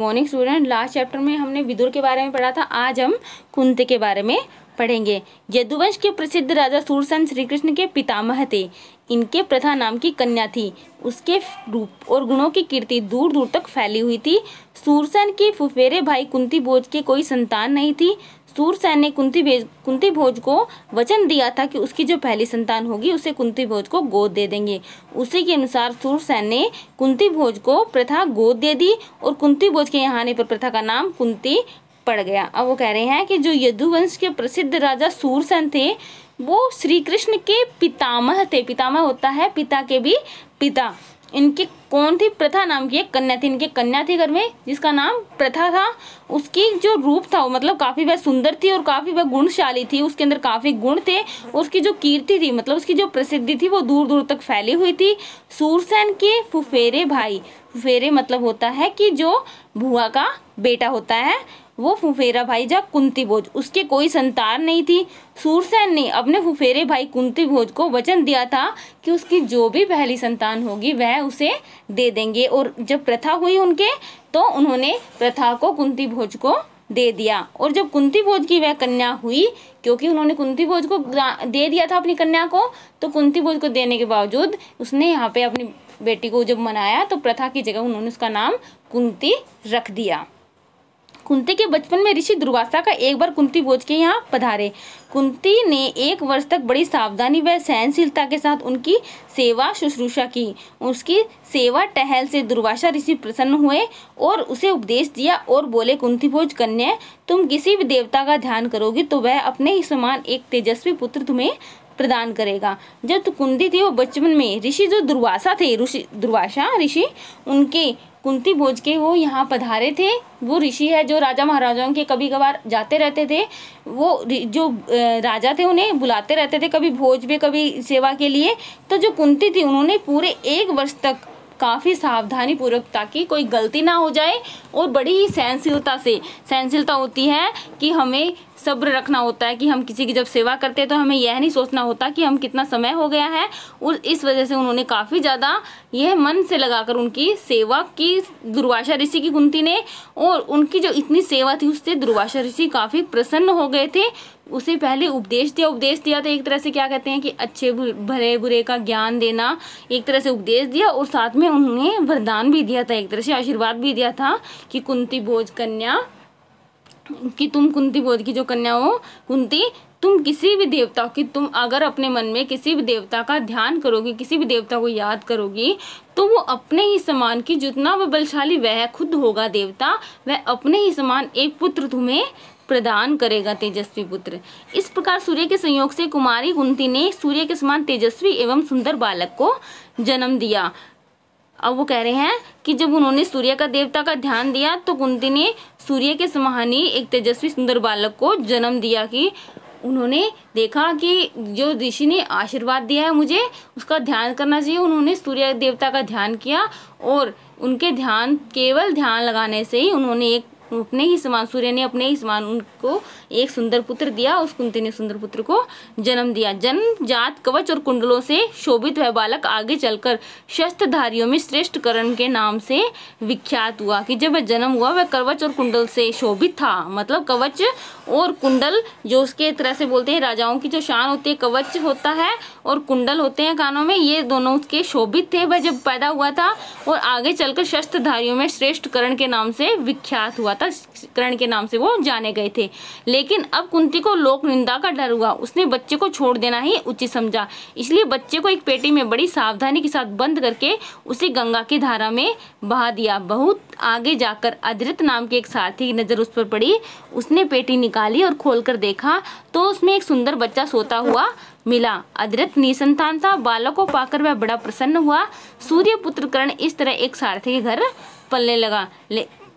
Morning student, last chapter में हमने विदुर के बारे में पढ़ा था। आज हम कुंती के बारे में पढ़ेंगे। यदुवंश के प्रसिद्ध राजा सूरसेन श्री कृष्ण के पितामह थे। इनके प्रथा नाम की कन्या थी। उसके रूप और गुणों की कीर्ति दूर दूर तक फैली हुई थी। सूरसेन के फुफेरे भाई कुंती भोज के कोई संतान नहीं थी। सूरसेन ने कुंती भोज को वचन दिया था कि उसकी जो पहली संतान होगी उसे कुंती भोज को गोद दे देंगे। उसी के अनुसार सूरसेन ने कुंती भोज को प्रथा गोद दे दी और कुंती भोज के यहाँ आने पर प्रथा का नाम कुंती पड़ गया। अब वो कह रहे हैं कि जो यदुवंश के प्रसिद्ध राजा सूरसेन थे वो श्री कृष्ण के पितामह थे। पितामह होता है पिता के भी पिता। इनकी कौन थी? प्रथा नाम की एक कन्या थी। इनकी कन्या थी घर में जिसका नाम प्रथा था। उसकी जो रूप था वो मतलब काफी वह सुंदर थी और काफी वह गुणशाली थी। उसके अंदर काफी गुण थे और उसकी जो कीर्ति थी मतलब उसकी जो प्रसिद्धि थी वो दूर दूर तक फैली हुई थी। सूरसेन के फुफेरे भाई, फुफेरे मतलब होता है कि जो बुआ का बेटा होता है, वो फुफेरा भाई जा कुंती भोज, उसके कोई संतान नहीं थी। सूरसेन ने अपने फुफेरे भाई कुंती भोज को वचन दिया था कि उसकी जो भी पहली संतान होगी वह उसे दे देंगे। और जब प्रथा हुई उनके तो उन्होंने प्रथा को कुंती भोज को दे दिया। और जब कुंती भोज की वह कन्या हुई, क्योंकि उन्होंने कुंती भोज को दे दिया था अपनी कन्या को, तो कुंती भोज को देने के बावजूद उसने यहाँ पे अपनी बेटी को जब मनाया तो प्रथा की जगह उन्होंने उसका नाम कुंती रख दिया। कुंती के बचपन में ऋषि दुर्वासा का एक बार कुंती भोज के यहाँ पधारे। कुंती ने 1 वर्ष तक बड़ी सावधानी व सहनशीलता के साथ उनकी सेवा शुश्रूषा की। उसकी सेवा टहल से दुर्वासा ऋषि प्रसन्न हुए और उसे उपदेश दिया और बोले, कुंती भोज कन्या, तुम किसी भी देवता का ध्यान करोगी तो वह अपने ही समान एक तेजस्वी पुत्र तुम्हें प्रदान करेगा। जब कुंती थी वो बचपन में ऋषि जो दुर्वासा थे, दुर्वासा ऋषि उनके कुंती भोज के वो यहाँ पधारे थे। वो ऋषि है जो राजा महाराजाओं के कभी कभार जाते रहते थे। वो जो राजा थे उन्हें बुलाते रहते थे कभी भोज में कभी सेवा के लिए। तो जो कुंती थी उन्होंने पूरे 1 वर्ष तक काफ़ी सावधानी पूर्वक, ताकि कोई गलती ना हो जाए और बड़ी ही सहनशीलता होती है कि हमें सब्र रखना होता है कि हम किसी की जब सेवा करते हैं तो हमें यह नहीं सोचना होता कि हम कितना समय हो गया है। और इस वजह से उन्होंने काफ़ी ज़्यादा यह मन से लगाकर उनकी सेवा की दुर्वासा ऋषि की कुंती ने। और उनकी जो इतनी सेवा थी उससे दुर्वासा ऋषि काफ़ी प्रसन्न हो गए थे। उसे पहले उपदेश दिया तो एक तरह से क्या कहते हैं कि अच्छे भले बुरे का ज्ञान देना, एक तरह से उपदेश दिया और साथ में उन्होंने वरदान भी दिया था, एक तरह से आशीर्वाद भी दिया था कि कुंती भोज कन्या, कि तुम कुंती भोज की जो कन्या हो कुंती, तुम किसी भी देवता की, तुम अगर अपने मन में किसी भी देवता का ध्यान करोगी, किसी भी देवता को याद करोगी तो वो अपने ही समान की, जितना वह बलशाली वह खुद होगा देवता, वह अपने ही समान एक पुत्र तुम्हें प्रदान करेगा, तेजस्वी पुत्र। इस प्रकार सूर्य के संयोग से कुमारी कुंती ने सूर्य के समान तेजस्वी एवं सुंदर बालक को जन्म दिया। अब वो कह रहे हैं कि जब उन्होंने सूर्य का देवता का ध्यान दिया तो कुंती ने सूर्य के समान ही एक तेजस्वी सुंदर बालक को जन्म दिया। कि उन्होंने देखा कि जो ऋषि ने आशीर्वाद दिया है मुझे उसका ध्यान करना चाहिए। उन्होंने सूर्य देवता का ध्यान किया और उनके केवल ध्यान लगाने से ही उन्होंने अपने ही समान, सूर्य ने अपने ही समान उनको एक सुंदर पुत्र दिया। उस कुंती ने सुंदर पुत्र को जन्म दिया। जन्म जात कवच और कुंडलों से शोभित वह बालक आगे चलकर शस्त्रधारियों में श्रेष्ठ कर्ण के नाम से विख्यात हुआ। कि जब वह जन्म हुआ वह कवच और कुंडल से शोभित था। मतलब कवच और कुंडल जो उसके तरह से बोलते हैं राजाओं की जो शान होती है, कवच होता है और कुंडल होते हैं कानों में, ये दोनों उसके शोभित थे वह जब पैदा हुआ था। और आगे चलकर शस्त्रधारियों में श्रेष्ठ कर्ण के नाम से विख्यात हुआ था। कर्ण के नाम से वो जाने गए थे। लेकिन अब कुंती को लोक निंदा का डर हुआ। उसने बच्चे को छोड़ देना ही उचित समझा। इसलिए बच्चे को एक पेटी में बड़ी सावधानी के साथ बंद करके उसे गंगा की धारा में बहा दिया। बहुत आगे जाकर अदृत नाम के एक सारथी की नजर उस पर पड़ी। उसने पेटी निकाली और खोलकर देखा तो उसमें एक सुंदर बच्चा सोता हुआ मिला। अदृत निसंतान था। बालक को पाकर वह बड़ा प्रसन्न हुआ। सूर्य पुत्र कर्ण इस तरह एक सारथी के घर पलने लगा।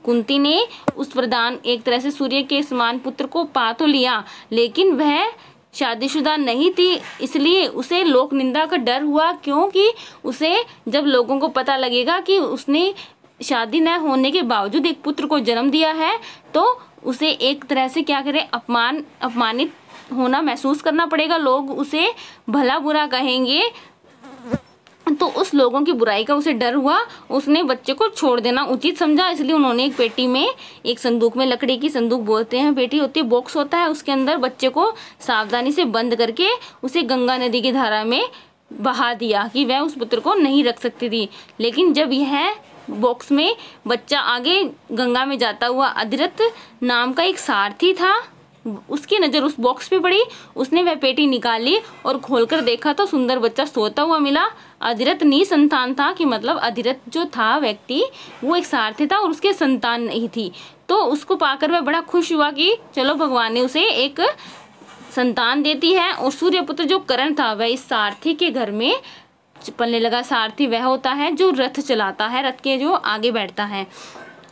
कुंती ने उस वरदान, एक तरह से सूर्य के समान पुत्र को पा तो लिया, लेकिन वह शादीशुदा नहीं थी, इसलिए उसे लोक निंदा का डर हुआ। क्योंकि उसे जब लोगों को पता लगेगा कि उसने शादी न होने के बावजूद एक पुत्र को जन्म दिया है तो उसे एक तरह से क्या करें, अपमानित होना महसूस करना पड़ेगा। लोग उसे भला बुरा कहेंगे तो उस लोगों की बुराई का उसे डर हुआ, उसने बच्चे को छोड़ देना उचित समझा, इसलिए उन्होंने एक पेटी में, एक संदूक में, लकड़ी की संदूक बोलते हैं, पेटी होती है, बॉक्स होता है, उसके अंदर बच्चे को सावधानी से बंद करके उसे गंगा नदी की धारा में बहा दिया कि वह उस पुत्र को नहीं रख सकती थी। लेकिन जब यह बॉक्स में बच्चा आगे गंगा में जाता हुआ अधिरथ नाम का एक सारथी था, उसकी नज़र उस बॉक्स पे पड़ी, उसने वह पेटी निकाल ली और खोलकर देखा तो सुंदर बच्चा सोता हुआ मिला। अधिरथ निसंतान था, कि मतलब अधिरथ जो था व्यक्ति वो एक सारथी था और उसके संतान नहीं थी। तो उसको पाकर वह बड़ा खुश हुआ कि चलो भगवान ने उसे एक संतान देती है। और सूर्यपुत्र जो कर्ण था वह इस सारथी के घर में पलने लगा। सारथी वह होता है जो रथ चलाता है, रथ के जो आगे बैठता है।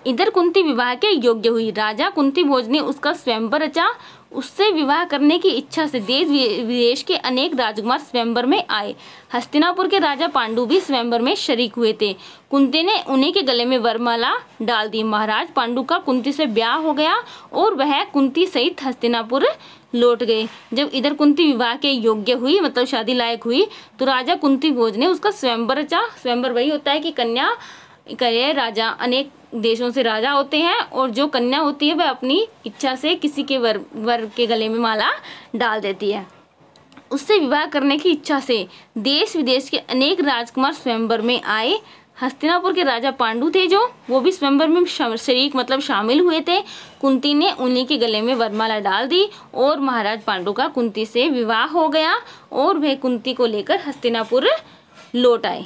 इधर कुंती विवाह के योग्य हुई। राजा कुंती भोज ने उसका स्वयंवर रचा। उससे विवाह करने की इच्छा से देश विदेश के अनेक राजकुमार स्वयंवर में आए। हस्तिनापुर के राजा पांडु भी स्वयंवर में शरीक हुए थे। कुंती ने उन्हीं के गले में वरमाला डाल दी। महाराज पांडु का कुंती से ब्याह हो गया और वह कुंती सहित हस्तिनापुर लौट गए। जब इधर कुंती विवाह के योग्य हुई, मतलब शादी लायक हुई, तो राजा कुंती भोज ने उसका स्वयंवर रचा। स्वयंवर वही होता है कि कन्या करे, राजा अनेक देशों से राजा होते हैं और जो कन्या होती है वह अपनी इच्छा से किसी के वर के गले में माला डाल देती है। उससे विवाह करने की इच्छा से देश विदेश के अनेक राजकुमार स्वयंवर में आए। हस्तिनापुर के राजा पांडु थे जो, वो भी स्वयंवर में शरीक मतलब शामिल हुए थे। कुंती ने उन्हीं के गले में वरमाला डाल दी और महाराज पांडु का कुंती से विवाह हो गया और वह कुंती को लेकर हस्तिनापुर लौट आए।